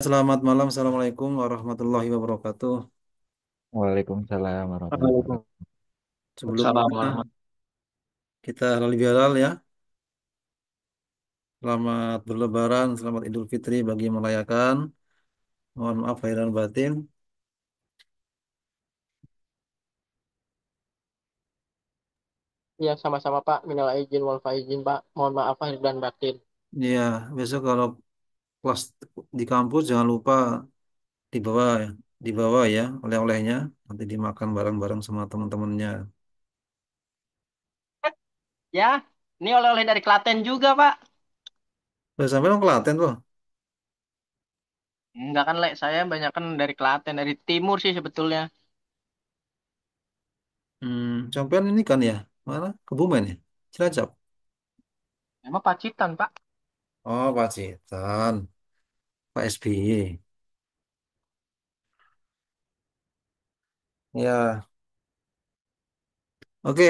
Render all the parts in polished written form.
Selamat malam, Assalamualaikum warahmatullahi wabarakatuh. Waalaikumsalam warahmatullahi wabarakatuh. Waalaikumsalam Sebelumnya warahmatullahi. kita halal bihalal ya. Selamat berlebaran, selamat Idul Fitri bagi yang merayakan. Mohon maaf lahir dan batin. Ya, sama-sama Pak. Minal aidin wal faizin Pak. Mohon maaf lahir dan batin. Ya, besok kalau kelas di kampus jangan lupa dibawa dibawa ya oleh-olehnya. Nanti dimakan bareng-bareng sama teman-temannya. Ya, ini oleh-oleh dari Klaten juga Pak. Udah sampai dong Klaten tuh. Enggak kan, Lek. Saya banyak kan dari Klaten, dari timur sih sebetulnya. Sampean ini kan ya, mana? Kebumen ya? Cilacap. Emang Pacitan Pak. Oh, Pacitan. Pak SBY. Ya, oke.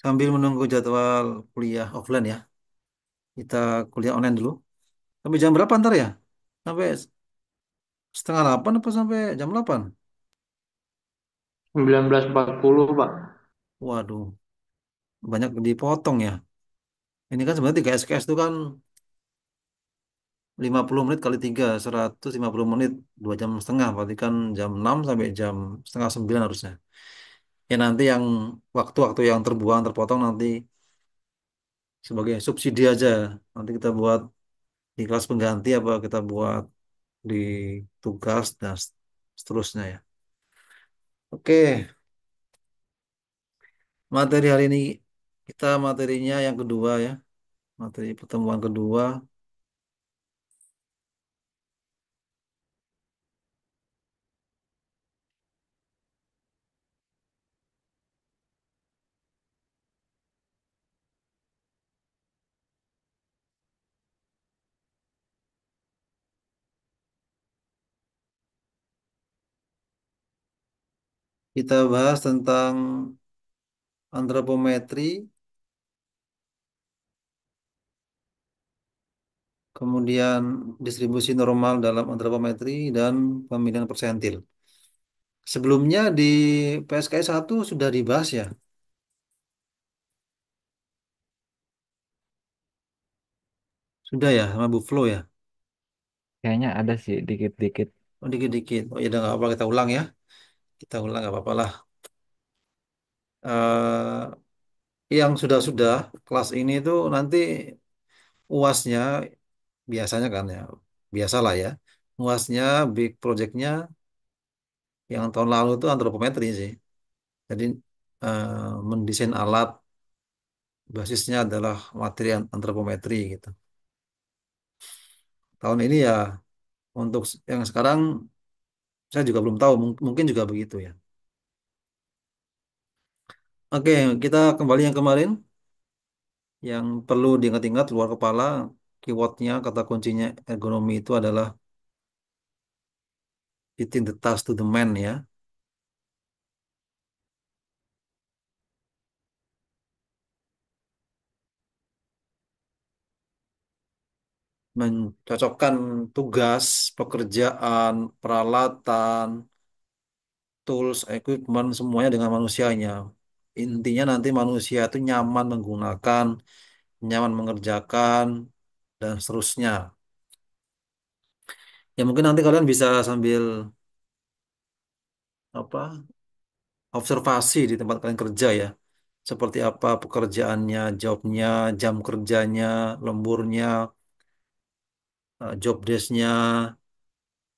Sambil menunggu jadwal kuliah offline ya, kita kuliah online dulu. Sampai jam berapa ntar ya? Sampai setengah 8 apa sampai jam 8? 19.40 Pak. Waduh, banyak dipotong ya. Ini kan sebenarnya 3 SKS itu kan 50 menit kali 3, 150 menit, 2 jam setengah. Berarti kan jam 6 sampai jam setengah 9 harusnya. Ya nanti yang waktu-waktu yang terbuang, terpotong nanti sebagai subsidi aja. Nanti kita buat di kelas pengganti apa kita buat di tugas dan seterusnya ya. Oke, materi hari ini kita materinya yang kedua ya. Materi pertemuan kedua. Kita bahas tentang antropometri, kemudian distribusi normal dalam antropometri dan pemilihan persentil. Sebelumnya di PSKS 1 sudah dibahas ya. Sudah ya sama Bu Flo ya. Kayaknya ada sih dikit-dikit. Oh, dikit-dikit. Oh ya udah nggak apa kita ulang ya. Kita ulang nggak apa-apa lah. Yang sudah-sudah kelas ini tuh nanti UASnya biasanya kan ya. Biasalah ya. UASnya big projectnya yang tahun lalu itu antropometri sih. Jadi mendesain alat basisnya adalah materi antropometri gitu. Tahun ini ya untuk yang sekarang saya juga belum tahu, mungkin juga begitu ya. Oke, kita kembali yang kemarin yang perlu diingat-ingat luar kepala keywordnya kata kuncinya ergonomi itu adalah fitting the task to the man ya, mencocokkan tugas, pekerjaan, peralatan, tools, equipment semuanya dengan manusianya. Intinya nanti manusia itu nyaman menggunakan, nyaman mengerjakan, dan seterusnya. Ya mungkin nanti kalian bisa sambil apa observasi di tempat kalian kerja ya. Seperti apa pekerjaannya, jobnya, jam kerjanya, lemburnya, job desk-nya,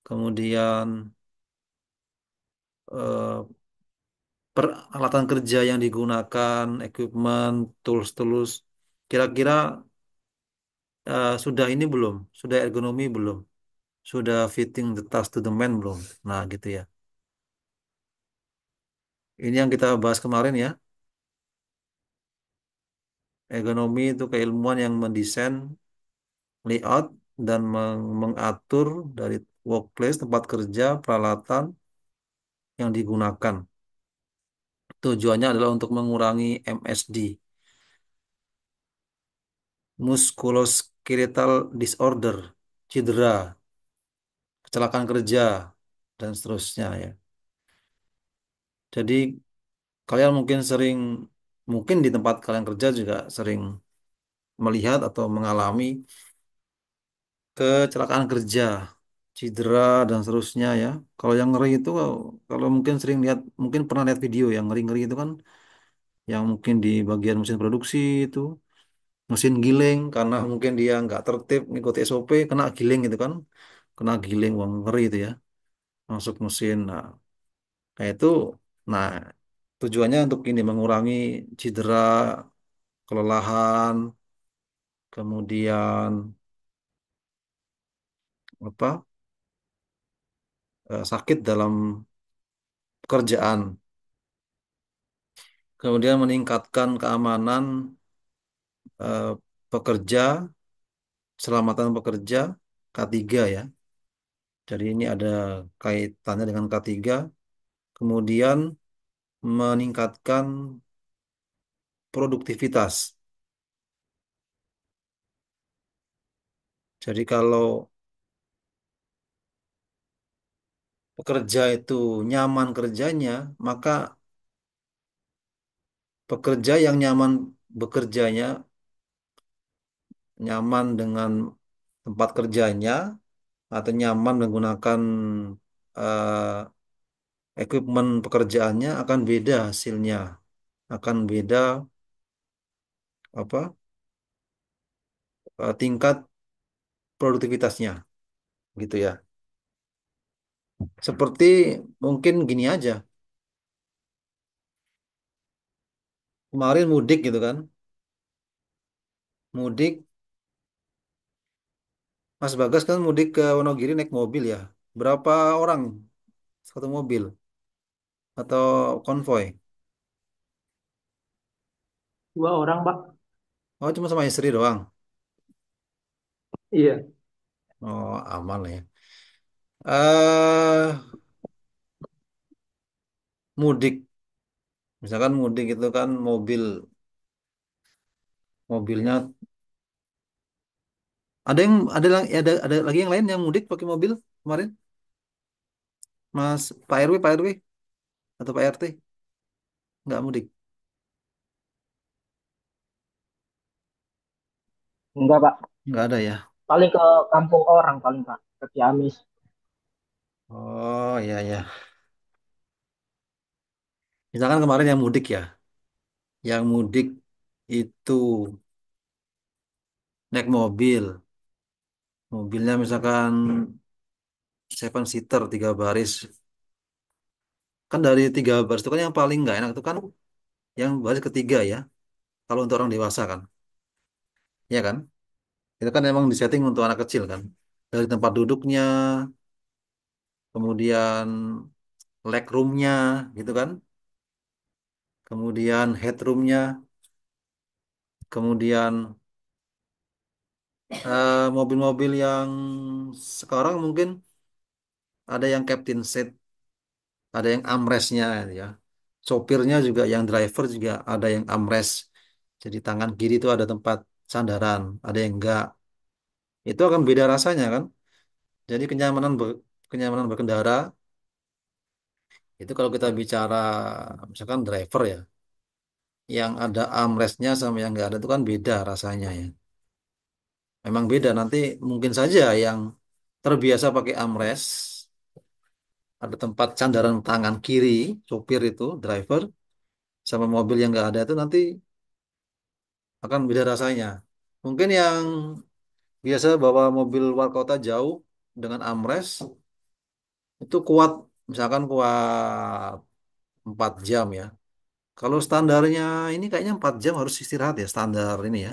kemudian eh, peralatan kerja yang digunakan, equipment, tools-tools. Kira-kira sudah ini belum? Sudah ergonomi belum? Sudah fitting the task to the man belum? Nah, gitu ya. Ini yang kita bahas kemarin ya. Ergonomi itu keilmuan yang mendesain layout dan mengatur dari workplace, tempat kerja, peralatan yang digunakan. Tujuannya adalah untuk mengurangi MSD. musculoskeletal disorder, cedera, kecelakaan kerja, dan seterusnya ya. Jadi kalian mungkin di tempat kalian kerja juga sering melihat atau mengalami kecelakaan kerja, cedera dan seterusnya ya. Kalau yang ngeri itu, kalau mungkin sering lihat, mungkin pernah lihat video yang ngeri-ngeri itu kan, yang mungkin di bagian mesin produksi itu, mesin giling karena mungkin dia nggak tertib ngikuti SOP, kena giling gitu kan, kena giling, wah ngeri itu ya, masuk mesin. Nah itu, nah tujuannya untuk ini mengurangi cedera, kelelahan, kemudian apa sakit dalam pekerjaan, kemudian meningkatkan keamanan eh, pekerja, keselamatan pekerja K3 ya. Jadi ini ada kaitannya dengan K3, kemudian meningkatkan produktivitas. Jadi kalau pekerja itu nyaman kerjanya, maka pekerja yang nyaman bekerjanya, nyaman dengan tempat kerjanya, atau nyaman menggunakan equipment pekerjaannya akan beda hasilnya, akan beda apa tingkat produktivitasnya gitu ya. Seperti mungkin gini aja, kemarin mudik gitu kan, mudik, Mas Bagas kan mudik ke Wonogiri naik mobil ya. Berapa orang satu mobil atau konvoy? 2 orang, Pak. Oh cuma sama istri doang. Iya. Oh aman lah ya. eh Mudik, misalkan mudik itu kan mobilnya ada lagi yang lain yang mudik pakai mobil kemarin, Mas Pak RW atau Pak RT nggak mudik, Enggak, Pak. nggak ada ya. Paling ke kampung orang paling, Pak. Ke Ciamis. Oh iya ya, misalkan kemarin yang mudik itu naik mobilnya misalkan seven seater 3 baris, kan dari 3 baris itu kan yang paling nggak enak itu kan yang baris ketiga ya, kalau untuk orang dewasa kan, ya kan, itu kan emang disetting untuk anak kecil kan, dari tempat duduknya, kemudian legroomnya gitu kan, kemudian headroomnya, kemudian mobil-mobil yang sekarang mungkin ada yang captain seat, ada yang armrestnya ya. Sopirnya juga, yang driver juga ada yang armrest. Jadi tangan kiri itu ada tempat sandaran, ada yang enggak. Itu akan beda rasanya kan. Jadi kenyamanan berkendara itu kalau kita bicara misalkan driver ya, yang ada armrestnya sama yang enggak ada itu kan beda rasanya ya. Memang beda, nanti mungkin saja yang terbiasa pakai armrest, ada tempat sandaran tangan kiri, sopir itu, driver, sama mobil yang nggak ada itu nanti akan beda rasanya. Mungkin yang biasa bawa mobil luar kota jauh dengan armrest itu kuat, misalkan kuat 4 jam ya. Kalau standarnya ini kayaknya 4 jam harus istirahat ya, standar ini ya.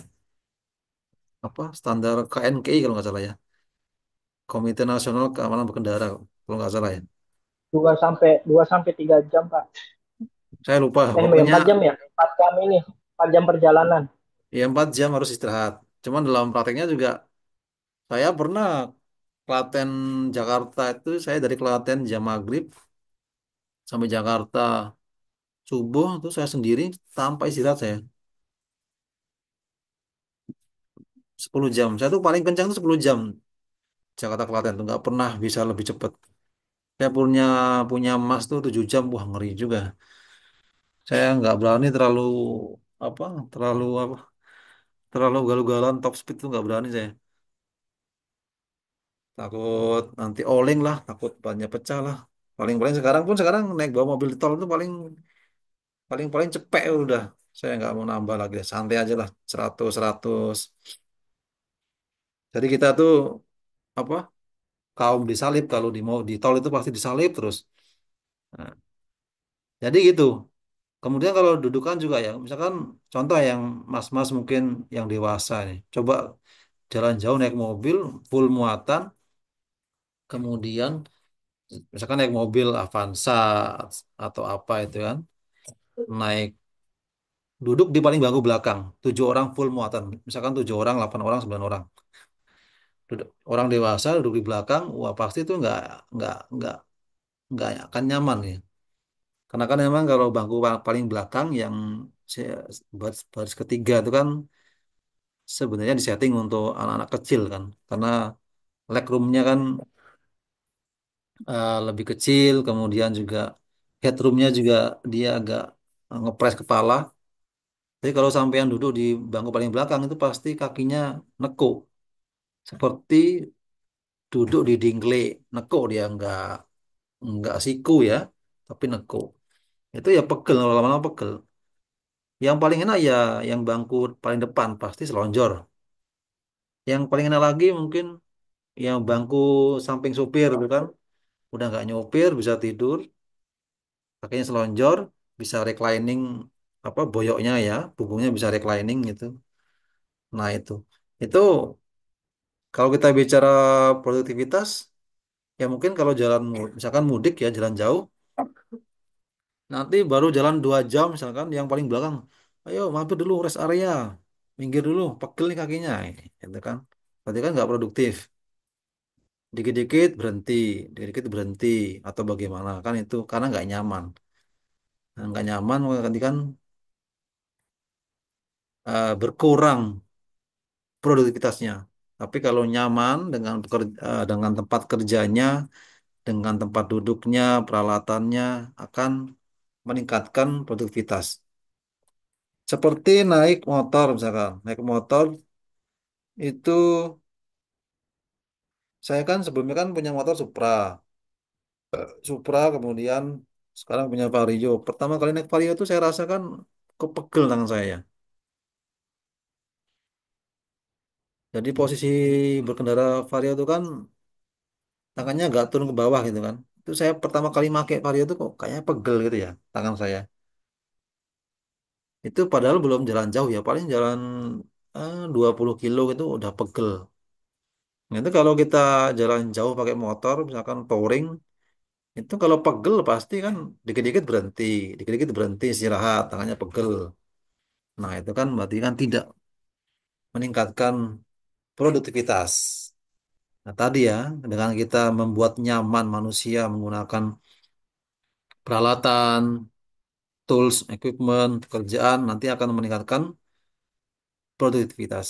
Apa standar KNKI kalau nggak salah ya. Komite Nasional Keamanan Berkendara kalau nggak salah ya. 2 sampai 3 jam, Pak. Saya lupa, Ya, pokoknya 4 jam ya. 4 jam ini. 4 jam perjalanan. ya 4 jam harus istirahat. Cuman dalam prakteknya juga saya pernah Klaten Jakarta itu, saya dari Klaten jam maghrib sampai Jakarta subuh itu saya sendiri tanpa istirahat saya. 10 jam. Saya tuh paling kencang tuh 10 jam. Jakarta Klaten tuh nggak pernah bisa lebih cepat. Saya punya punya Mas tuh 7 jam, wah ngeri juga. Saya nggak berani terlalu apa, apa, terlalu galau-galan top speed tuh nggak berani saya. Takut nanti oleng lah, takut bannya pecah lah. Paling-paling sekarang naik bawa mobil tol itu paling paling paling cepet udah. Saya nggak mau nambah lagi, santai aja lah 100 100. Jadi kita tuh apa kaum disalib kalau di tol itu pasti disalib terus. Nah, jadi gitu. Kemudian kalau dudukan juga ya, misalkan contoh yang mas-mas mungkin yang dewasa nih, coba jalan jauh naik mobil full muatan, kemudian misalkan naik mobil Avanza atau apa itu kan, naik duduk di paling bangku belakang, 7 orang full muatan, misalkan 7 orang, 8 orang, 9 orang, duduk, orang dewasa duduk di belakang, wah pasti itu nggak nggak akan nyaman ya, karena kan memang kalau bangku paling belakang yang baris ketiga itu kan sebenarnya disetting untuk anak-anak kecil kan, karena legroomnya kan lebih kecil, kemudian juga headroomnya juga dia agak ngepres kepala. Jadi kalau sampean duduk di bangku paling belakang itu pasti kakinya nekuk, seperti duduk di dingle, nekuk dia nggak siku ya, tapi nekuk. Itu ya pegel, lama-lama pegel. Yang paling enak ya yang bangku paling depan pasti selonjor. Yang paling enak lagi mungkin yang bangku samping supir gitu kan, udah nggak nyopir bisa tidur, kakinya selonjor, bisa reclining apa boyoknya ya, punggungnya bisa reclining gitu. Nah itu kalau kita bicara produktivitas, ya mungkin kalau misalkan mudik ya jalan jauh, nanti baru jalan 2 jam misalkan yang paling belakang, ayo mampir dulu rest area, minggir dulu, pegel nih kakinya, gitu kan. Berarti kan nggak produktif. Dikit-dikit berhenti, dikit-dikit berhenti atau bagaimana kan itu karena nggak nyaman. Nah, nggak nyaman nanti kan berkurang produktivitasnya. Tapi kalau nyaman dengan dengan tempat kerjanya, dengan tempat duduknya, peralatannya akan meningkatkan produktivitas. Seperti naik motor misalkan, naik motor itu saya kan sebelumnya kan punya motor Supra, Supra kemudian sekarang punya Vario. Pertama kali naik Vario itu saya rasakan kepegel tangan saya. Jadi posisi berkendara Vario itu kan tangannya nggak turun ke bawah gitu kan. Itu saya pertama kali pakai Vario itu kok kayaknya pegel gitu ya tangan saya. Itu padahal belum jalan jauh ya, paling jalan 20 kilo itu udah pegel. Nah, itu kalau kita jalan jauh pakai motor, misalkan touring, itu kalau pegel pasti kan dikit-dikit berhenti, dikit-dikit berhenti istirahat, tangannya pegel. Nah, itu kan berarti kan tidak meningkatkan produktivitas. Nah, tadi ya, dengan kita membuat nyaman manusia menggunakan peralatan, tools, equipment, pekerjaan, nanti akan meningkatkan produktivitas.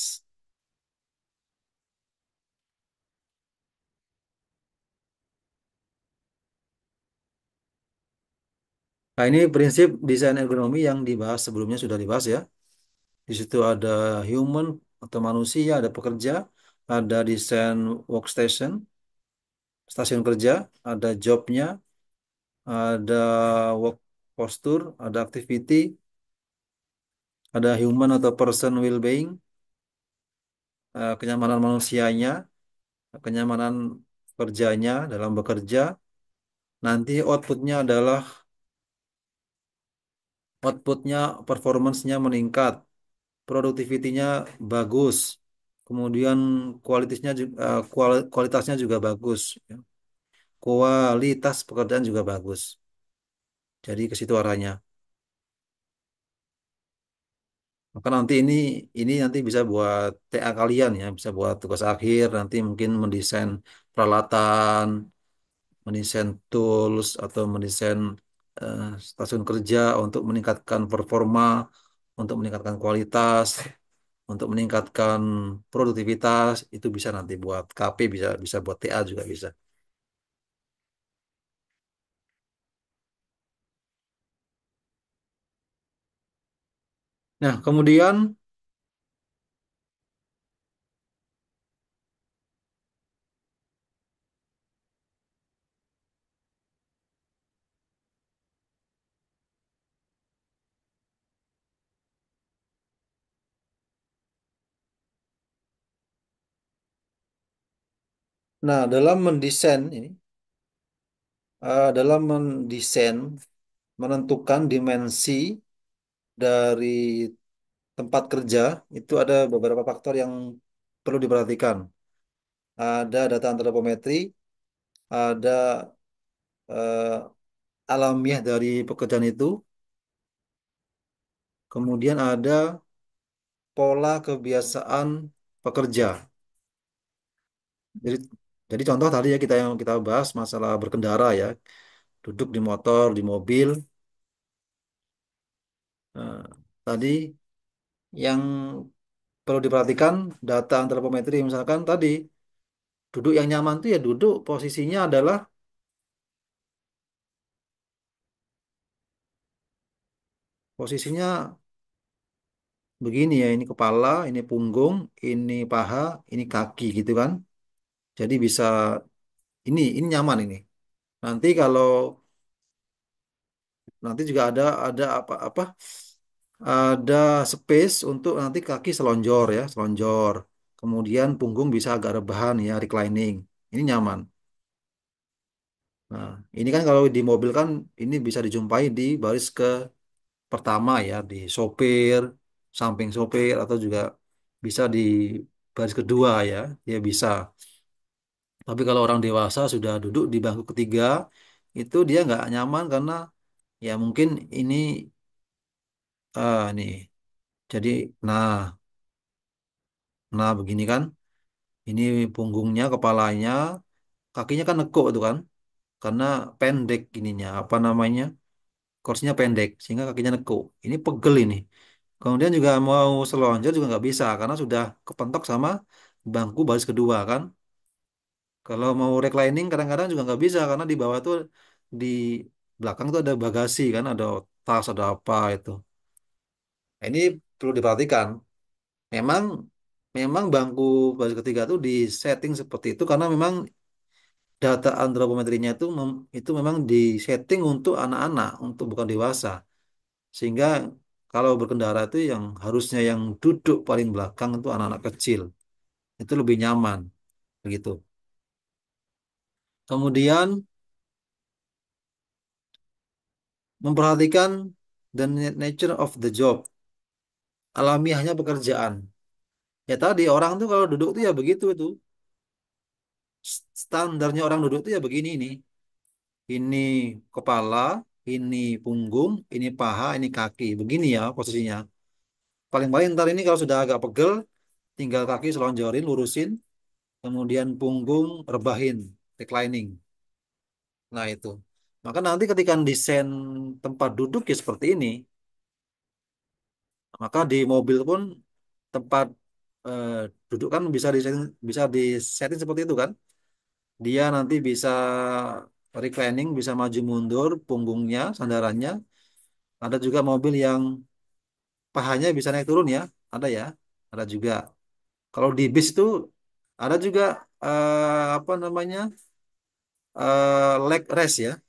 Nah, ini prinsip desain ergonomi yang dibahas sebelumnya sudah dibahas ya. Di situ ada human atau manusia, ada pekerja, ada desain workstation, stasiun kerja, ada jobnya, ada work posture, ada activity, ada human atau person well-being, kenyamanan manusianya, kenyamanan kerjanya dalam bekerja. Nanti outputnya performance-nya meningkat, produktivitinya bagus, kemudian kualitasnya juga bagus, ya. Kualitas pekerjaan juga bagus. Jadi ke situ arahnya. Maka nanti ini nanti bisa buat TA kalian ya, bisa buat tugas akhir, nanti mungkin mendesain peralatan, mendesain tools atau mendesain stasiun kerja untuk meningkatkan performa, untuk meningkatkan kualitas, untuk meningkatkan produktivitas itu bisa nanti buat KP, bisa bisa buat TA juga bisa. Nah, kemudian dalam mendesain ini, dalam mendesain menentukan dimensi dari tempat kerja itu ada beberapa faktor yang perlu diperhatikan. Ada data antropometri, ada eh, alamiah dari pekerjaan itu, kemudian ada pola kebiasaan pekerja. Jadi, jadi contoh tadi ya kita yang kita bahas masalah berkendara ya, duduk di motor, di mobil. Nah, tadi yang perlu diperhatikan data antropometri misalkan tadi duduk yang nyaman tuh ya duduk posisinya adalah posisinya begini ya, ini kepala, ini punggung, ini paha, ini kaki gitu kan. Jadi bisa ini nyaman ini. Nanti kalau nanti juga ada apa ada space untuk nanti kaki selonjor ya, selonjor. Kemudian punggung bisa agak rebahan ya, reclining. Ini nyaman. Nah, ini kan kalau di mobil kan ini bisa dijumpai di baris ke pertama ya, di sopir, samping sopir atau juga bisa di baris kedua ya, ya bisa. Tapi kalau orang dewasa sudah duduk di bangku ketiga, itu dia nggak nyaman karena ya mungkin ini nih. Jadi, nah, nah begini kan, ini punggungnya, kepalanya, kakinya kan nekuk itu kan, karena pendek ininya, apa namanya, kursinya pendek, sehingga kakinya nekuk. Ini pegel ini. Kemudian juga mau selonjor juga nggak bisa karena sudah kepentok sama bangku baris kedua kan. Kalau mau reclining kadang-kadang juga nggak bisa karena di bawah tuh di belakang tuh ada bagasi kan, ada tas, ada apa itu. Nah, ini perlu diperhatikan. Memang memang bangku baris ketiga tuh di setting seperti itu karena memang data antropometrinya itu itu memang di setting untuk anak-anak, untuk bukan dewasa. Sehingga kalau berkendara itu yang harusnya yang duduk paling belakang itu anak-anak kecil. Itu lebih nyaman begitu. Kemudian memperhatikan the nature of the job, alamiahnya pekerjaan. Ya tadi orang tuh kalau duduk tuh ya begitu tuh. Standarnya orang duduk tuh ya begini nih. Ini kepala, ini punggung, ini paha, ini kaki. Begini ya posisinya. Paling-paling ntar ini kalau sudah agak pegel, tinggal kaki selonjorin, lurusin, kemudian punggung rebahin, reclining. Nah itu. Maka nanti ketika desain tempat duduk ya seperti ini, maka di mobil pun tempat eh, duduk kan bisa disetting seperti itu kan. Dia nanti bisa reclining, bisa maju mundur punggungnya, sandarannya. Ada juga mobil yang pahanya bisa naik turun ya, ada ya, ada juga. Kalau di bis itu ada juga apa namanya leg rest ya,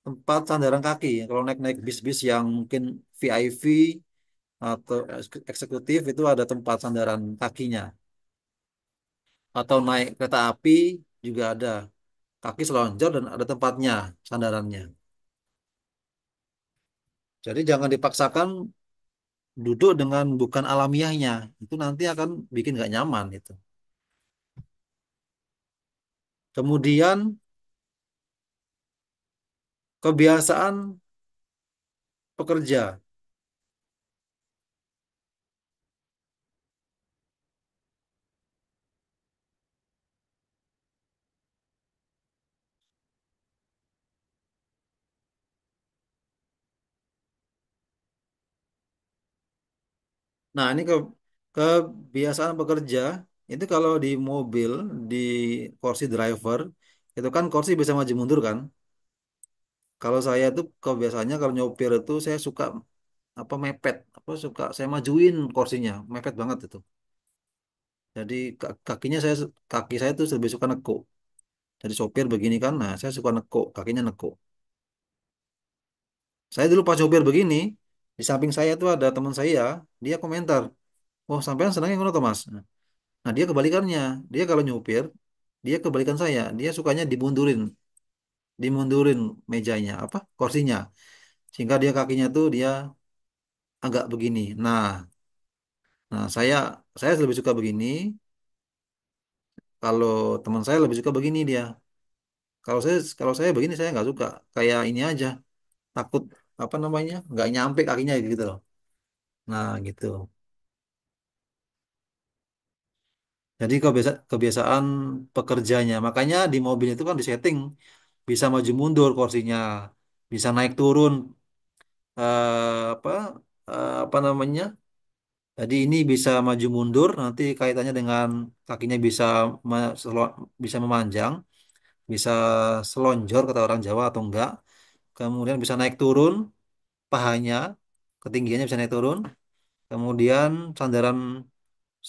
tempat sandaran kaki. Kalau naik-naik bis-bis yang mungkin VIP atau eksekutif itu ada tempat sandaran kakinya. Atau naik kereta api juga ada kaki selonjor dan ada tempatnya sandarannya. Jadi jangan dipaksakan duduk dengan bukan alamiahnya. Itu nanti akan bikin nggak nyaman itu. Kemudian kebiasaan pekerja. Nah, ini kebiasaan pekerja itu kalau di mobil di kursi driver itu kan kursi bisa maju mundur kan. Kalau saya tuh kebiasaannya kalau nyopir itu saya suka apa mepet, apa suka saya majuin kursinya, mepet banget itu. Jadi kaki saya tuh lebih suka nekuk. Jadi sopir begini kan, nah saya suka nekuk, kakinya nekuk. Saya dulu pas sopir begini, di samping saya tuh ada teman saya, dia komentar, "Oh, sampean senangnya ngono toh, Mas?" Nah, dia kebalikannya. Dia kalau nyupir, dia kebalikan saya. Dia sukanya dimundurin mejanya, apa? Kursinya. Sehingga dia kakinya tuh dia agak begini. Nah, saya lebih suka begini. Kalau teman saya lebih suka begini dia. Kalau saya begini saya nggak suka. Kayak ini aja. Takut apa namanya? Nggak nyampe kakinya gitu loh. Nah, gitu. Jadi kebiasaan pekerjanya. Makanya di mobil itu kan disetting bisa maju mundur kursinya, bisa naik turun apa apa namanya? Jadi ini bisa maju mundur nanti kaitannya dengan kakinya bisa memanjang, bisa selonjor kata orang Jawa atau enggak. Kemudian bisa naik turun pahanya, ketinggiannya bisa naik turun. Kemudian sandaran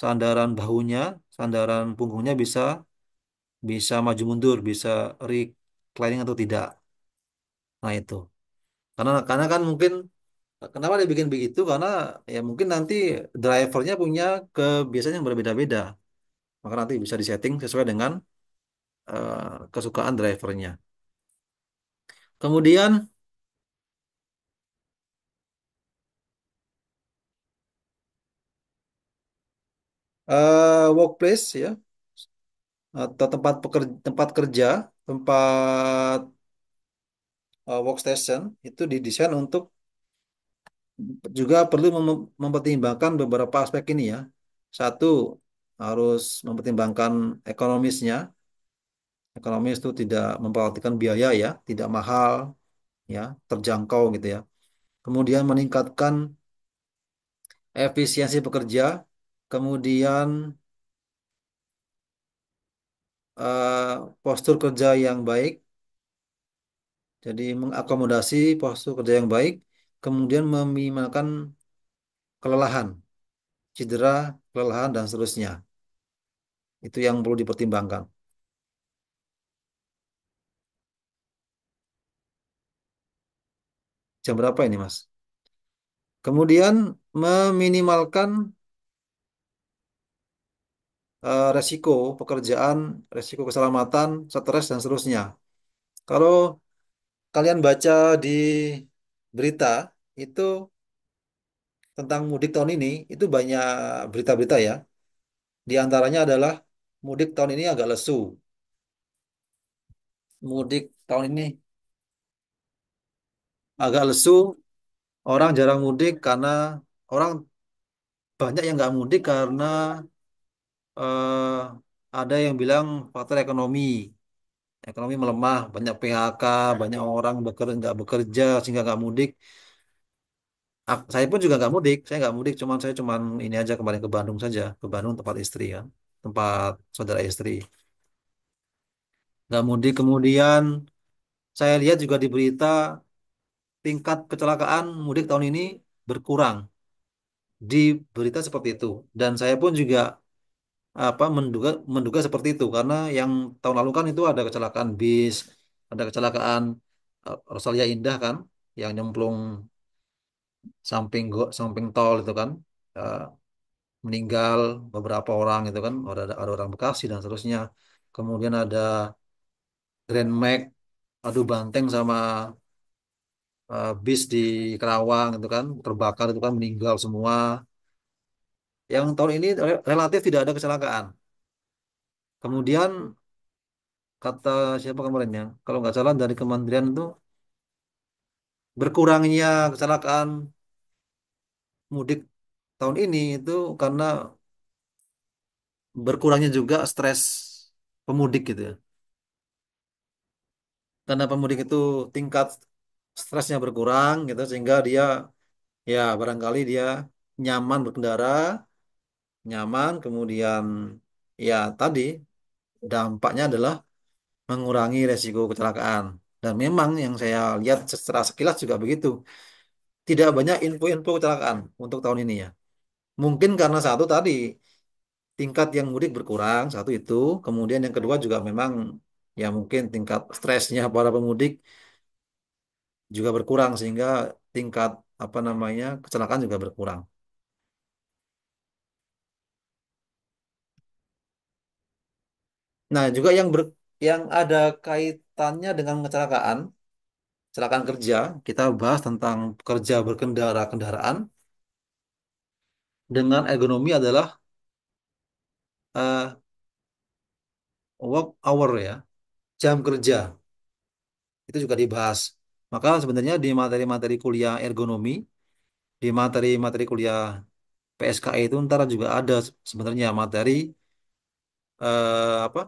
sandaran bahunya, sandaran punggungnya bisa bisa maju mundur, bisa reclining atau tidak. Nah, itu. Karena kan mungkin kenapa dia bikin begitu? Karena ya mungkin nanti drivernya punya kebiasaan yang berbeda-beda. Maka nanti bisa disetting sesuai dengan kesukaan drivernya. Kemudian workplace ya atau tempat kerja, tempat workstation itu didesain untuk juga perlu mempertimbangkan beberapa aspek ini ya. Satu, harus mempertimbangkan ekonomisnya. Ekonomis itu tidak memperhatikan biaya ya, tidak mahal ya, terjangkau gitu ya. Kemudian meningkatkan efisiensi pekerja, kemudian postur kerja yang baik, jadi mengakomodasi postur kerja yang baik, kemudian meminimalkan kelelahan, cedera, kelelahan dan seterusnya. Itu yang perlu dipertimbangkan. Jam berapa ini, Mas? Kemudian meminimalkan resiko pekerjaan, resiko keselamatan, stres dan seterusnya. Kalau kalian baca di berita itu tentang mudik tahun ini, itu banyak berita-berita ya. Di antaranya adalah mudik tahun ini agak lesu. Mudik tahun ini agak lesu, orang jarang mudik karena orang banyak yang nggak mudik karena ada yang bilang faktor ekonomi. Ekonomi melemah, banyak PHK, banyak orang nggak bekerja sehingga nggak mudik. Saya pun juga nggak mudik, saya nggak mudik, saya cuman ini aja kemarin ke Bandung saja, ke Bandung tempat istri kan, tempat saudara istri. Nggak mudik, kemudian saya lihat juga di berita tingkat kecelakaan mudik tahun ini berkurang di berita seperti itu. Dan saya pun juga apa menduga menduga seperti itu karena yang tahun lalu kan itu ada kecelakaan bis, ada kecelakaan Rosalia Indah kan, yang nyemplung samping tol itu kan. Eh, Meninggal beberapa orang itu kan ada orang Bekasi dan seterusnya, kemudian ada Grand Max adu banteng sama bis di Kerawang itu kan terbakar itu kan meninggal semua. Yang tahun ini relatif tidak ada kecelakaan. Kemudian kata siapa kemarin ya, kalau nggak salah dari kementerian itu berkurangnya kecelakaan mudik tahun ini itu karena berkurangnya juga stres pemudik gitu ya. Karena pemudik itu tingkat stresnya berkurang gitu sehingga dia ya barangkali dia nyaman berkendara, nyaman, kemudian ya tadi dampaknya adalah mengurangi resiko kecelakaan. Dan memang yang saya lihat secara sekilas juga begitu. Tidak banyak info-info kecelakaan untuk tahun ini ya. Mungkin karena satu tadi tingkat yang mudik berkurang, satu itu. Kemudian yang kedua juga memang ya mungkin tingkat stresnya para pemudik juga berkurang sehingga tingkat apa namanya kecelakaan juga berkurang. Nah, juga yang ada kaitannya dengan kecelakaan, kecelakaan kerja, kita bahas tentang pekerja berkendara kendaraan dengan ergonomi adalah eh, work hour ya, jam kerja. Itu juga dibahas. Maka sebenarnya di materi-materi kuliah ergonomi, di materi-materi kuliah PSKE itu ntar juga ada sebenarnya materi apa?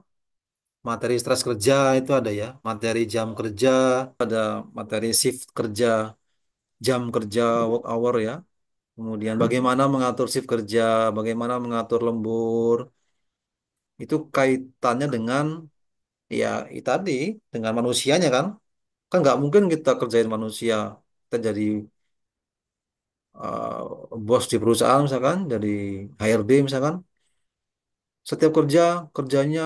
Materi stres kerja itu ada ya, materi jam kerja, ada materi shift kerja, jam kerja work hour ya. Kemudian bagaimana mengatur shift kerja, bagaimana mengatur lembur, itu kaitannya dengan ya tadi dengan manusianya kan. Kan nggak mungkin kita kerjain manusia. Kita jadi bos di perusahaan misalkan, jadi HRD misalkan. Setiap kerjanya,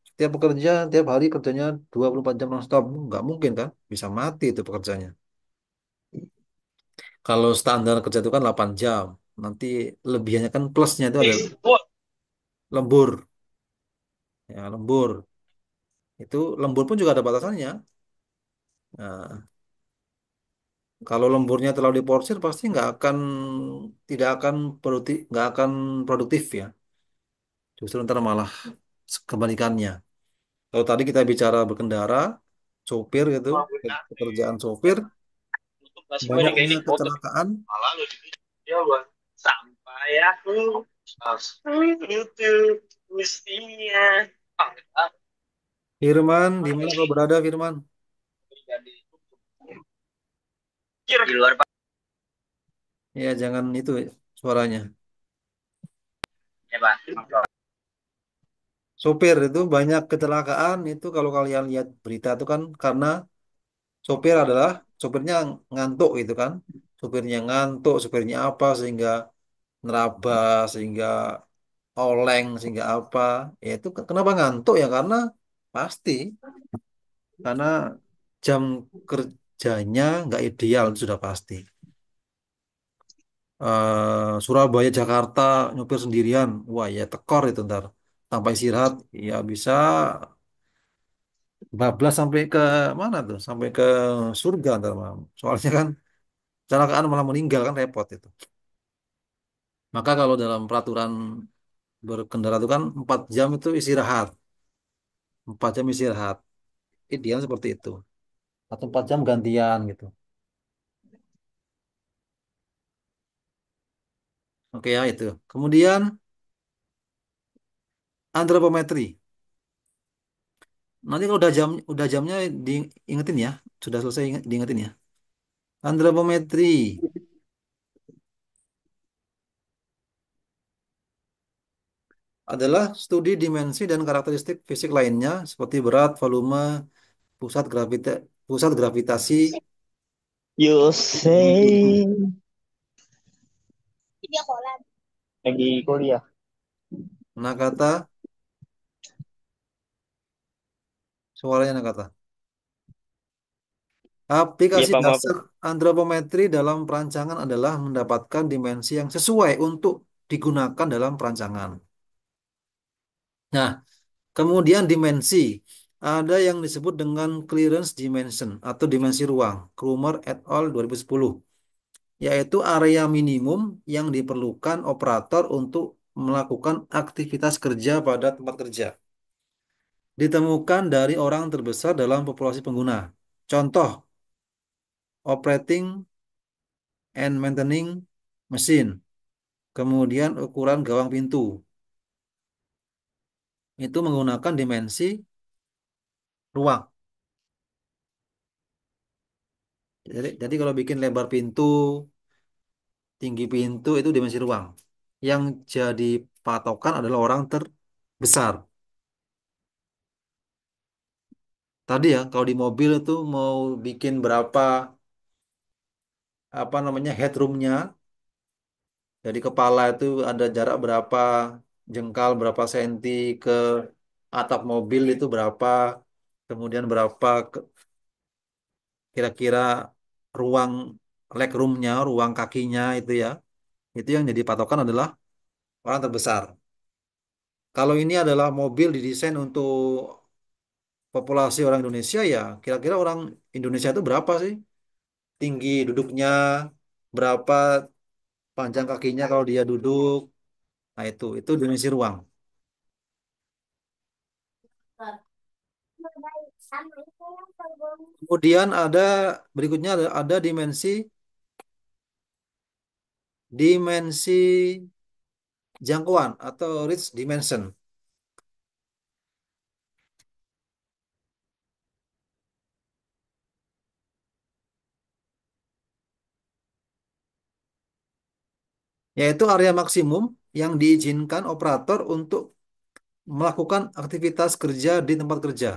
setiap pekerja, tiap hari kerjanya 24 jam nonstop. Nggak mungkin kan, bisa mati itu pekerjanya. Kalau standar kerja itu kan 8 jam. Nanti lebihannya kan plusnya itu ada lembur. Ya, lembur. Itu lembur pun juga ada batasannya. Nah, kalau lemburnya terlalu diporsir pasti tidak akan nggak akan produktif ya. Justru ntar malah kebalikannya. Kalau tadi kita bicara berkendara, sopir gitu, pekerjaan sopir, banyaknya kecelakaan. Sampai aku YouTube mestinya. Firman, di mana kau berada, Firman? Di luar Ya, jangan itu suaranya. ya Pak. Sopir itu banyak kecelakaan itu kalau kalian lihat berita itu kan karena sopir adalah sopirnya ngantuk gitu kan. Sopirnya ngantuk, sopirnya apa sehingga nerabas, sehingga oleng, sehingga apa. Ya itu kenapa ngantuk ya karena pasti karena jam kerjanya nggak ideal itu sudah pasti. Surabaya Jakarta nyopir sendirian, wah ya tekor itu ntar tanpa istirahat ya bisa bablas sampai ke mana tuh sampai ke surga ntar malam. Soalnya kan kecelakaan malah meninggal kan repot itu. Maka kalau dalam peraturan berkendara itu kan 4 jam itu istirahat, 4 jam istirahat ideal seperti itu atau 4 jam gantian gitu. Oke ya itu. Kemudian antropometri. Nanti kalau udah jamnya diingetin ya. Sudah selesai diingetin ya. Antropometri adalah studi dimensi dan karakteristik fisik lainnya seperti berat, volume, pusat gravita pusat gravitasi You dan tubuh. say lagi kuliah. Nakata, suaranya Nakata. Iya Aplikasi Pak, maaf. dasar antropometri dalam perancangan adalah mendapatkan dimensi yang sesuai untuk digunakan dalam perancangan. Nah, kemudian dimensi. Ada yang disebut dengan clearance dimension atau dimensi ruang. Krumer et al. 2010. Yaitu area minimum yang diperlukan operator untuk melakukan aktivitas kerja pada tempat kerja. Ditemukan dari orang terbesar dalam populasi pengguna. Contoh, operating and maintaining mesin. Kemudian ukuran gawang pintu. Itu menggunakan dimensi ruang. Jadi kalau bikin lebar pintu, tinggi pintu itu dimensi ruang. Yang jadi patokan adalah orang terbesar. Tadi ya, kalau di mobil itu mau bikin berapa apa namanya headroomnya, jadi kepala itu ada jarak berapa jengkal, berapa senti ke atap mobil itu berapa, kemudian berapa kira-kira ruang legroomnya, ruang kakinya itu ya, itu yang jadi patokan adalah orang terbesar. Kalau ini adalah mobil didesain untuk populasi orang Indonesia ya, kira-kira orang Indonesia itu berapa sih? Tinggi duduknya, berapa panjang kakinya kalau dia duduk. Nah, itu dimensi ruang. Kemudian berikutnya ada dimensi jangkauan atau reach dimension, yaitu area maksimum yang diizinkan operator untuk melakukan aktivitas kerja di tempat kerja.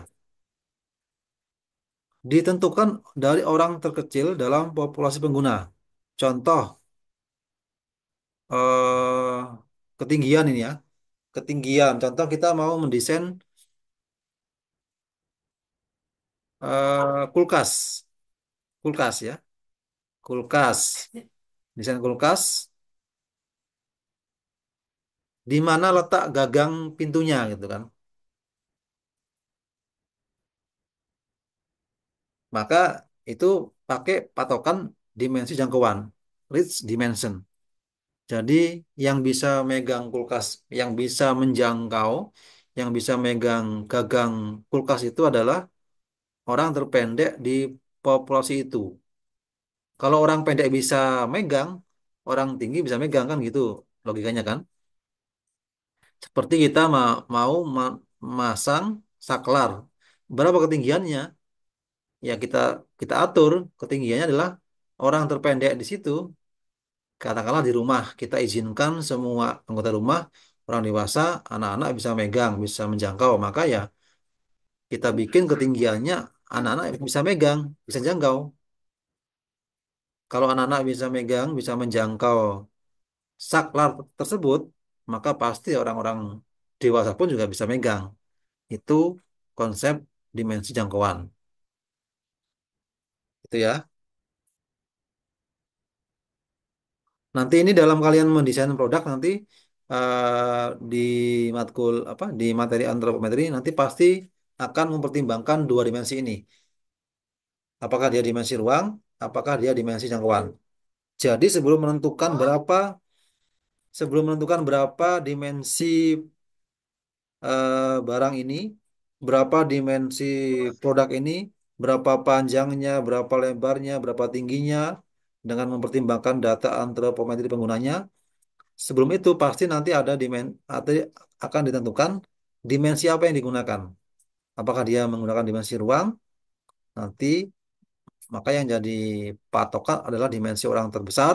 Ditentukan dari orang terkecil dalam populasi pengguna. Contoh, eh, ketinggian ini ya, ketinggian. Contoh kita mau mendesain kulkas, kulkas ya, kulkas. Desain kulkas, di mana letak gagang pintunya gitu kan. Maka itu pakai patokan dimensi jangkauan, reach dimension. Jadi yang bisa megang kulkas, yang bisa menjangkau, yang bisa megang gagang kulkas itu adalah orang terpendek di populasi itu. Kalau orang pendek bisa megang, orang tinggi bisa megang kan gitu logikanya kan. Seperti kita mau masang saklar. Berapa ketinggiannya? Ya kita atur ketinggiannya adalah orang terpendek di situ. Katakanlah di rumah kita izinkan semua anggota rumah, orang dewasa, anak-anak bisa megang, bisa menjangkau. Maka ya kita bikin ketinggiannya anak-anak bisa megang, bisa jangkau. Kalau anak-anak bisa megang, bisa menjangkau saklar tersebut, maka pasti orang-orang dewasa pun juga bisa megang. Itu konsep dimensi jangkauan. Itu ya. Nanti ini dalam kalian mendesain produk nanti di matkul apa di materi antropometri nanti pasti akan mempertimbangkan dua dimensi ini. Apakah dia dimensi ruang, apakah dia dimensi jangkauan. Jadi sebelum menentukan berapa dimensi barang ini, berapa dimensi produk ini, berapa panjangnya, berapa lebarnya, berapa tingginya, dengan mempertimbangkan data antropometri penggunanya. Sebelum itu pasti nanti akan ditentukan dimensi apa yang digunakan. Apakah dia menggunakan dimensi ruang? Nanti maka yang jadi patokan adalah dimensi orang terbesar.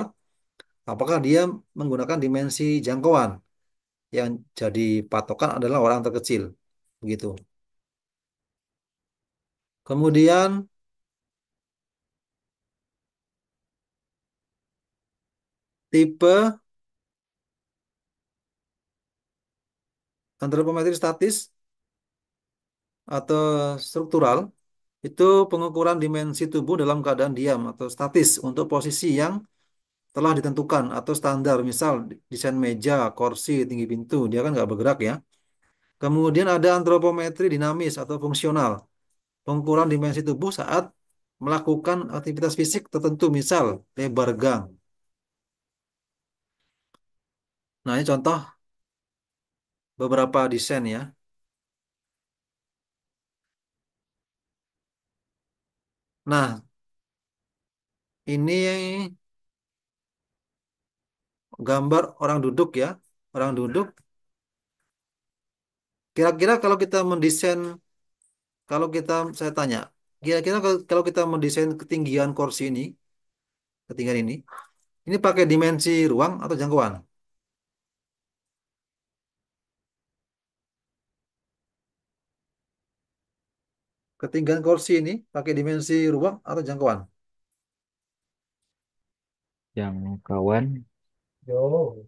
Apakah dia menggunakan dimensi jangkauan? Yang jadi patokan adalah orang terkecil. Begitu. Kemudian tipe antropometri statis atau struktural itu pengukuran dimensi tubuh dalam keadaan diam atau statis untuk posisi yang telah ditentukan atau standar. Misal desain meja, kursi, tinggi pintu, dia kan nggak bergerak ya. Kemudian ada antropometri dinamis atau fungsional, pengukuran dimensi tubuh saat melakukan aktivitas fisik tertentu, misal lebar gang. Nah, ini contoh beberapa desain ya. Nah, ini gambar orang duduk ya. Orang duduk, kira-kira kalau kita, saya tanya, kira-kira kalau kita mendesain ketinggian kursi ini, ketinggian ini, Ini pakai dimensi ruang atau jangkauan? Ketinggian kursi ini pakai dimensi ruang atau jangkauan? Jangkauan. Yo.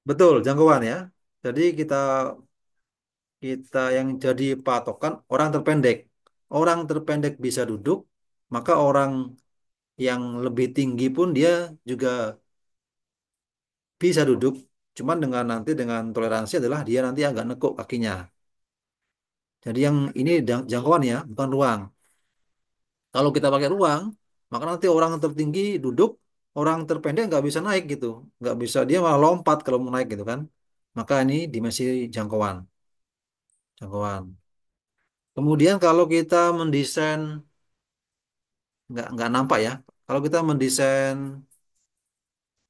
Betul, jangkauan ya. Jadi kita kita yang jadi patokan orang terpendek. Orang terpendek bisa duduk, maka orang yang lebih tinggi pun dia juga bisa duduk. Cuman dengan nanti dengan toleransi adalah dia nanti agak nekuk kakinya. Jadi yang ini jangkauan ya, bukan ruang. Kalau kita pakai ruang, maka nanti orang tertinggi duduk, orang terpendek nggak bisa naik gitu, nggak bisa dia malah lompat kalau mau naik gitu kan. Maka ini dimensi jangkauan, jangkauan. Kemudian kalau kita mendesain nggak nampak ya. Kalau kita mendesain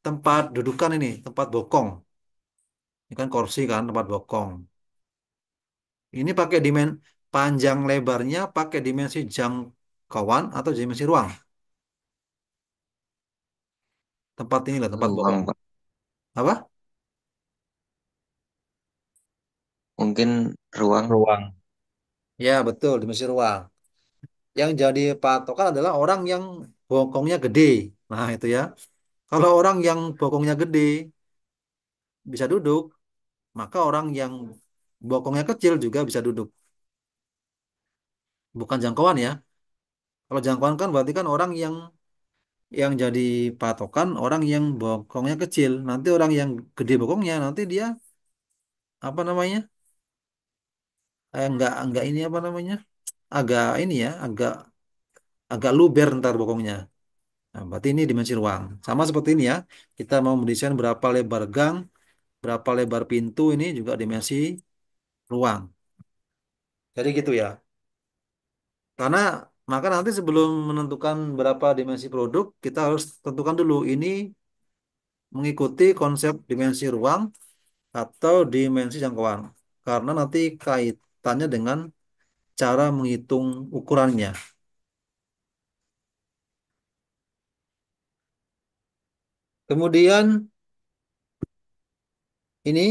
tempat dudukan ini, tempat bokong, ini kan kursi kan tempat bokong. Ini pakai panjang lebarnya pakai dimensi jangkauan atau dimensi ruang. Tempat ini lah tempat Ruang, bokong. Pak. Apa? Mungkin ruang. Ruang. Ya betul dimensi ruang. Yang jadi patokan adalah orang yang bokongnya gede. Nah, itu ya. Kalau orang yang bokongnya gede bisa duduk, maka orang yang bokongnya kecil juga bisa duduk. Bukan jangkauan ya. Kalau jangkauan kan berarti kan orang yang jadi patokan orang yang bokongnya kecil. Nanti orang yang gede bokongnya nanti dia apa namanya? Enggak ini apa namanya? Agak ini ya, agak agak luber ntar bokongnya. Nah, berarti ini dimensi ruang. Sama seperti ini ya. Kita mau mendesain berapa lebar gang, berapa lebar pintu ini juga dimensi ruang. Jadi gitu ya. Karena maka nanti sebelum menentukan berapa dimensi produk, kita harus tentukan dulu ini mengikuti konsep dimensi ruang atau dimensi jangkauan. Karena nanti kaitannya dengan cara menghitung ukurannya. Kemudian ini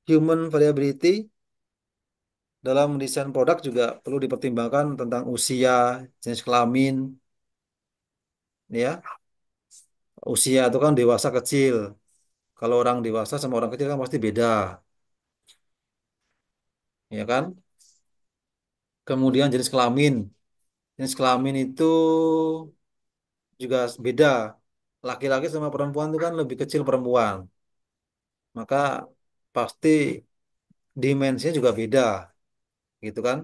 human variability dalam mendesain produk juga perlu dipertimbangkan tentang usia, jenis kelamin, ya. Usia itu kan dewasa kecil. Kalau orang dewasa sama orang kecil kan pasti beda, ya kan? Kemudian jenis kelamin. Jenis kelamin itu juga beda. Laki-laki sama perempuan itu kan lebih kecil perempuan. Maka pasti dimensinya juga beda, gitu kan?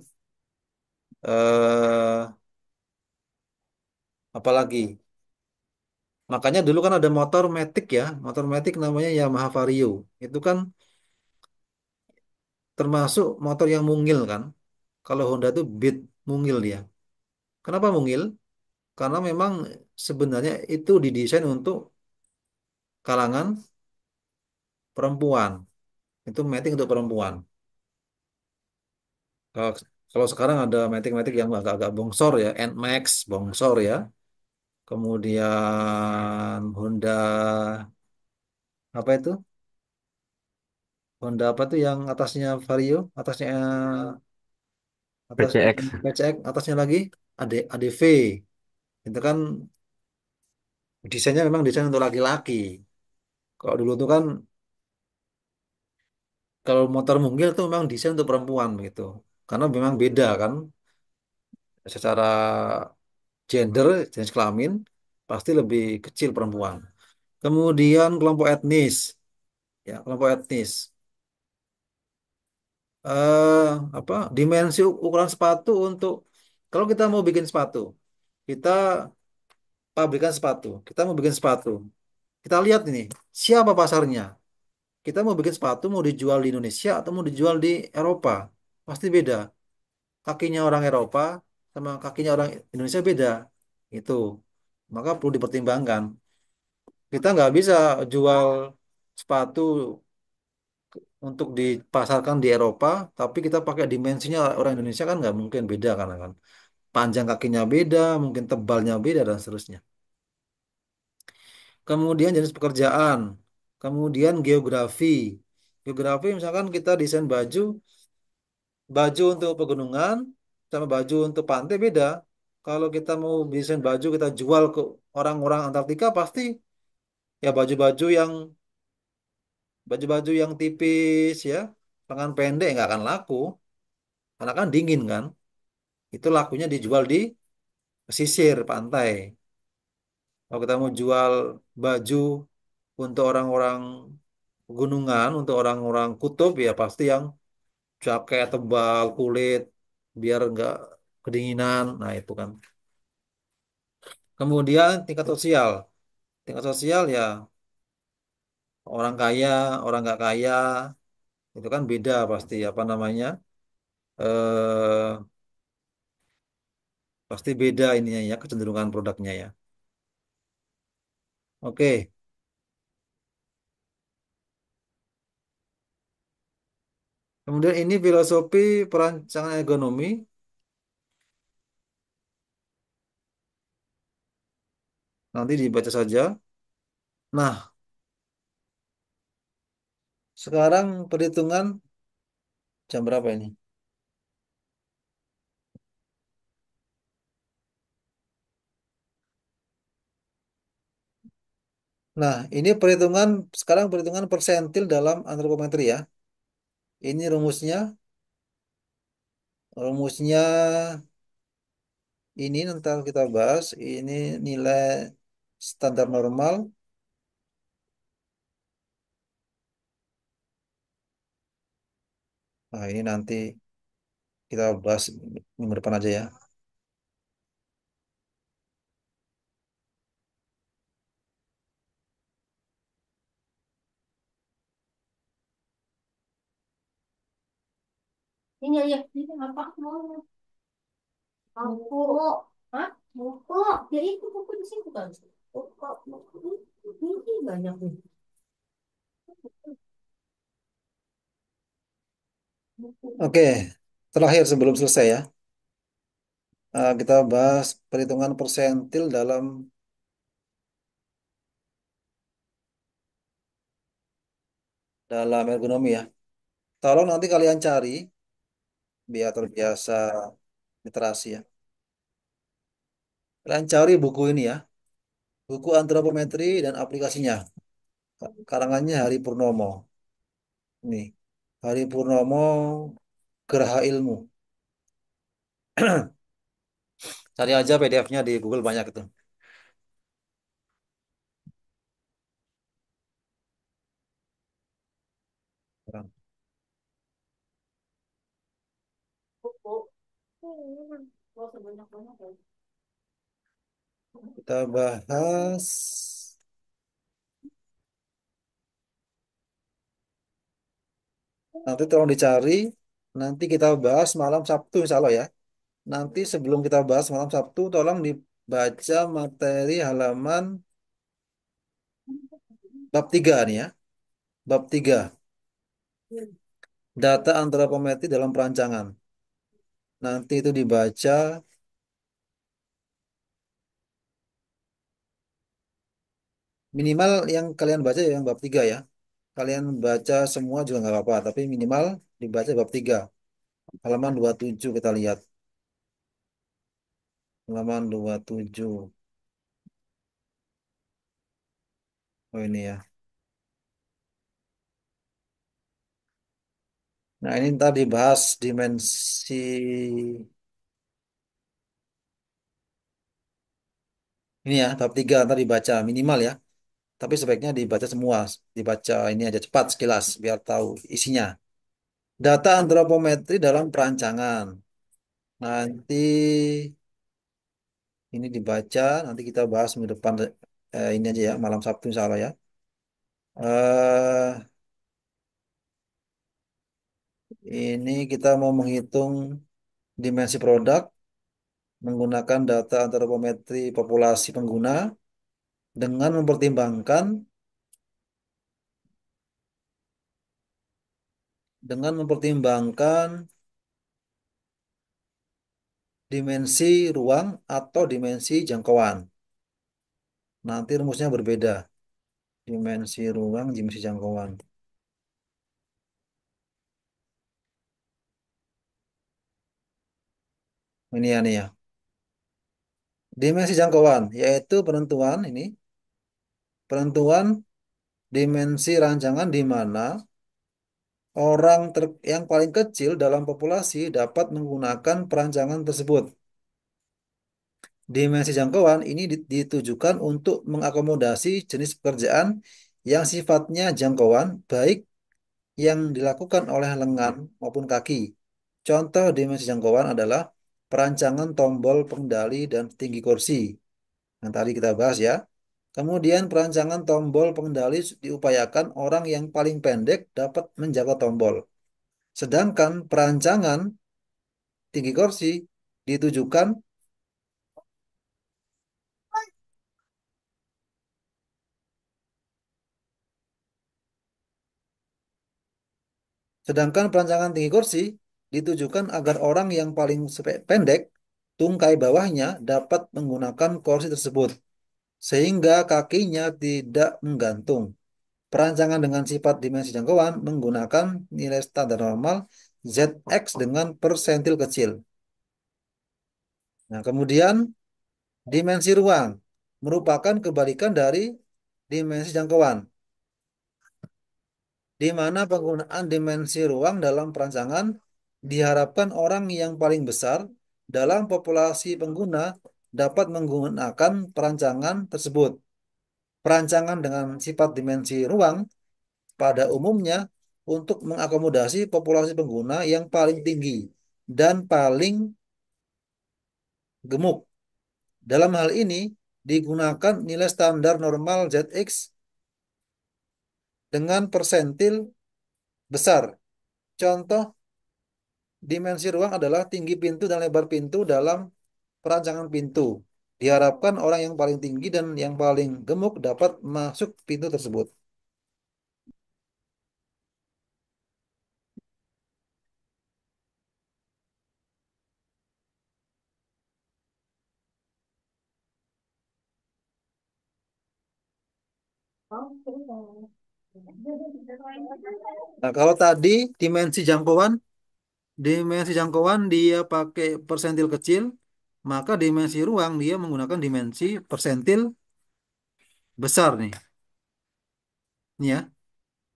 Eh, apalagi? Makanya dulu kan ada motor Matic ya, motor Matic namanya Yamaha Vario. Itu kan termasuk motor yang mungil kan. Kalau Honda itu Beat mungil dia. Kenapa mungil? Karena memang sebenarnya itu didesain untuk kalangan perempuan. Itu Matic untuk perempuan. Kalau, kalau sekarang ada Matic-Matic yang agak-agak bongsor ya, NMAX bongsor ya. Kemudian Honda apa itu? Honda apa tuh yang atasnya Vario, atasnya PCX. PCX, atasnya lagi ADV. Itu kan desainnya memang desain untuk laki-laki. Kalau dulu tuh kan kalau motor mungil tuh memang desain untuk perempuan gitu. Karena memang beda kan secara gender, jenis kelamin pasti lebih kecil perempuan. Kemudian kelompok etnis, ya kelompok etnis. eh apa dimensi ukuran sepatu untuk kalau kita mau bikin sepatu, kita pabrikan sepatu, kita mau bikin sepatu, kita lihat ini siapa pasarnya. Kita mau bikin sepatu mau dijual di Indonesia atau mau dijual di Eropa, pasti beda. Kakinya orang Eropa sama kakinya orang Indonesia beda, itu maka perlu dipertimbangkan. Kita nggak bisa jual sepatu untuk dipasarkan di Eropa, tapi kita pakai dimensinya orang Indonesia kan nggak mungkin beda karena kan panjang kakinya beda, mungkin tebalnya beda dan seterusnya. kemudian jenis pekerjaan, kemudian geografi. Geografi misalkan kita desain baju, baju untuk pegunungan sama baju untuk pantai beda. Kalau kita mau desain baju kita jual ke orang-orang Antartika pasti ya baju-baju yang tipis ya, lengan pendek nggak akan laku karena kan dingin kan. Itu lakunya dijual di pesisir pantai. Kalau kita mau jual baju untuk orang-orang gunungan, untuk orang-orang kutub ya pasti yang jaket tebal kulit biar nggak kedinginan. Nah itu kan. Kemudian tingkat sosial. Tingkat sosial ya orang kaya, orang nggak kaya itu kan beda pasti apa namanya eh pasti beda ininya ya kecenderungan produknya ya. Oke, kemudian ini filosofi perancangan ekonomi nanti dibaca saja. Nah, sekarang perhitungan jam berapa ini? Nah, ini perhitungan sekarang perhitungan persentil dalam antropometri ya. Ini rumusnya, rumusnya ini nanti kita bahas. Ini nilai standar normal. Nah, ini nanti kita bahas minggu depan aja ya. Ini ya, ini apa mau? Buku. Hah? Buku. Ya itu buku di situ kan. Buku. Ini banyak nih. Buku. Oke, terakhir sebelum selesai ya. Kita bahas perhitungan persentil dalam ergonomi ya. Tolong nanti kalian cari biar terbiasa literasi ya. Kalian cari buku ini ya, buku antropometri dan aplikasinya. Karangannya Hari Purnomo. Ini Hari Purnomo Geraha Ilmu. Cari aja PDF-nya di Google banyak itu. Buku. Oh, sebanyak-banyak ya. Kita bahas nanti tolong dicari. Nanti kita bahas malam Sabtu insya Allah ya. Nanti sebelum kita bahas malam Sabtu, tolong dibaca materi halaman bab 3 nih ya. Bab 3 data antropometri dalam perancangan. Nanti itu dibaca minimal yang kalian baca ya yang bab 3 ya. Kalian baca semua juga nggak apa-apa, tapi minimal dibaca bab 3 halaman 27 kita lihat. Halaman 27. Oh ini ya. Nah ini ntar dibahas dimensi ini ya, bab 3 ntar dibaca minimal ya. Tapi sebaiknya dibaca semua, dibaca ini aja cepat sekilas biar tahu isinya. Data antropometri dalam perancangan. Nanti ini dibaca, nanti kita bahas minggu depan ini aja ya, malam Sabtu insya Allah ya. eh ini kita mau menghitung dimensi produk menggunakan data antropometri populasi pengguna dengan mempertimbangkan dimensi ruang atau dimensi jangkauan. Nanti rumusnya berbeda. Dimensi ruang, dimensi jangkauan. Ini ya nih ya. Dimensi jangkauan yaitu penentuan dimensi rancangan di mana yang paling kecil dalam populasi dapat menggunakan perancangan tersebut. Dimensi jangkauan ini ditujukan untuk mengakomodasi jenis pekerjaan yang sifatnya jangkauan, baik yang dilakukan oleh lengan maupun kaki. Contoh dimensi jangkauan adalah perancangan tombol pengendali dan tinggi kursi yang tadi kita bahas ya. Kemudian perancangan tombol pengendali diupayakan orang yang paling pendek dapat menjaga tombol. Sedangkan perancangan tinggi kursi ditujukan Sedangkan perancangan tinggi kursi ditujukan agar orang yang paling pendek, tungkai bawahnya dapat menggunakan kursi tersebut, sehingga kakinya tidak menggantung. Perancangan dengan sifat dimensi jangkauan menggunakan nilai standar normal ZX dengan persentil kecil. Nah, kemudian dimensi ruang merupakan kebalikan dari dimensi jangkauan, di mana penggunaan dimensi ruang dalam perancangan diharapkan orang yang paling besar dalam populasi pengguna dapat menggunakan perancangan tersebut. Perancangan dengan sifat dimensi ruang pada umumnya untuk mengakomodasi populasi pengguna yang paling tinggi dan paling gemuk. Dalam hal ini digunakan nilai standar normal ZX dengan persentil besar. Contoh dimensi ruang adalah tinggi pintu dan lebar pintu dalam perancangan pintu. Diharapkan orang yang paling tinggi dan yang paling gemuk dapat masuk pintu tersebut. Nah, kalau tadi dimensi jangkauan dia pakai persentil kecil, maka dimensi ruang dia menggunakan dimensi persentil besar nih. Nih ya.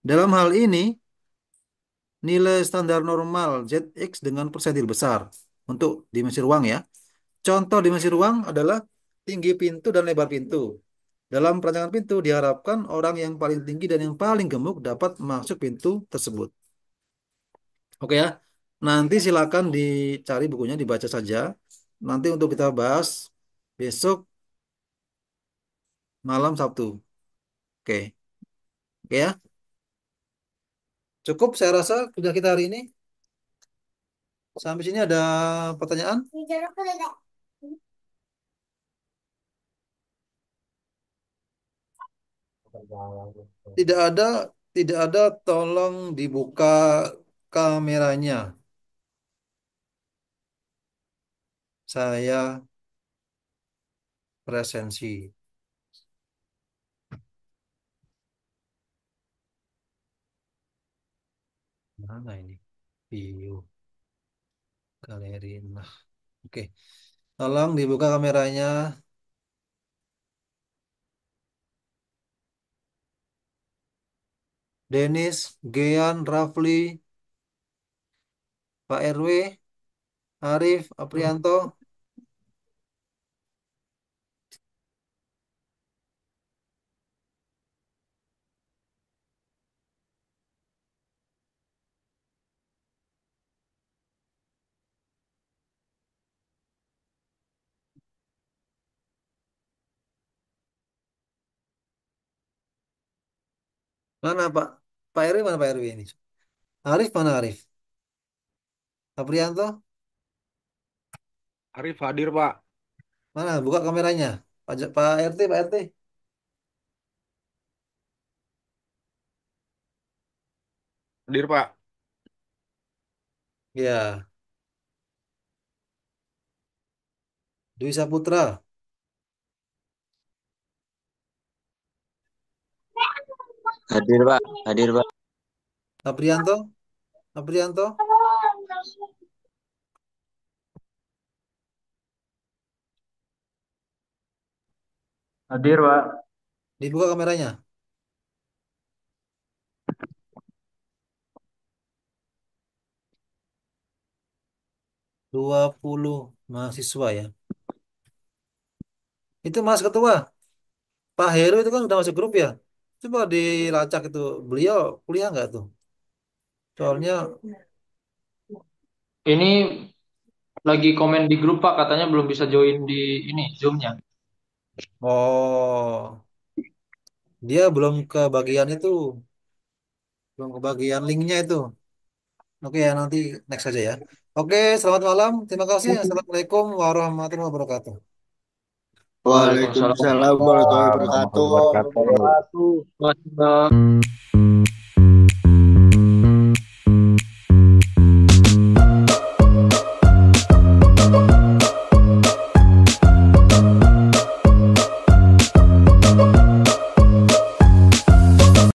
Dalam hal ini nilai standar normal ZX dengan persentil besar untuk dimensi ruang ya. Contoh dimensi ruang adalah tinggi pintu dan lebar pintu. Dalam perancangan pintu diharapkan orang yang paling tinggi dan yang paling gemuk dapat masuk pintu tersebut. Oke ya. Nanti silakan dicari bukunya, dibaca saja. Nanti untuk kita bahas besok malam Sabtu. Oke. Oke ya. Cukup saya rasa sudah kita hari ini. Sampai sini ada pertanyaan? Tidak ada, tidak ada. Tolong dibuka kameranya. Saya presensi. Mana ini? View galeri. Nah, oke. Tolong dibuka kameranya. Denis, Gian, Rafli, Pak RW, Arif, Aprianto. Mana Pak? Pak RW mana Pak RW ini? Arif mana Arif? Aprianto Arif hadir, Pak. mana? Buka kameranya. Pak RT, Pak RT. Hadir, Pak. Ya, Dwi Saputra. Hadir, Pak. Hadir, Pak. Aprianto, Aprianto, Hadir, Pak. dibuka kameranya. 20 mahasiswa ya. Itu Mas Ketua, Pak Heru itu kan udah masuk grup ya. Coba dilacak itu, beliau kuliah nggak tuh? Soalnya, Ini lagi komen di grup Pak, katanya belum bisa join di ini Zoom-nya. oh, dia belum ke bagian itu, belum ke bagian linknya itu. Oke ya, nanti next aja ya. Oke, selamat malam. Terima kasih. Assalamualaikum warahmatullahi wabarakatuh. Waalaikumsalam Waalaikumsalam warahmatullahi wabarakatuh. Warahmatullahi wabarakatuh. warahmatullahi wabarakatuh.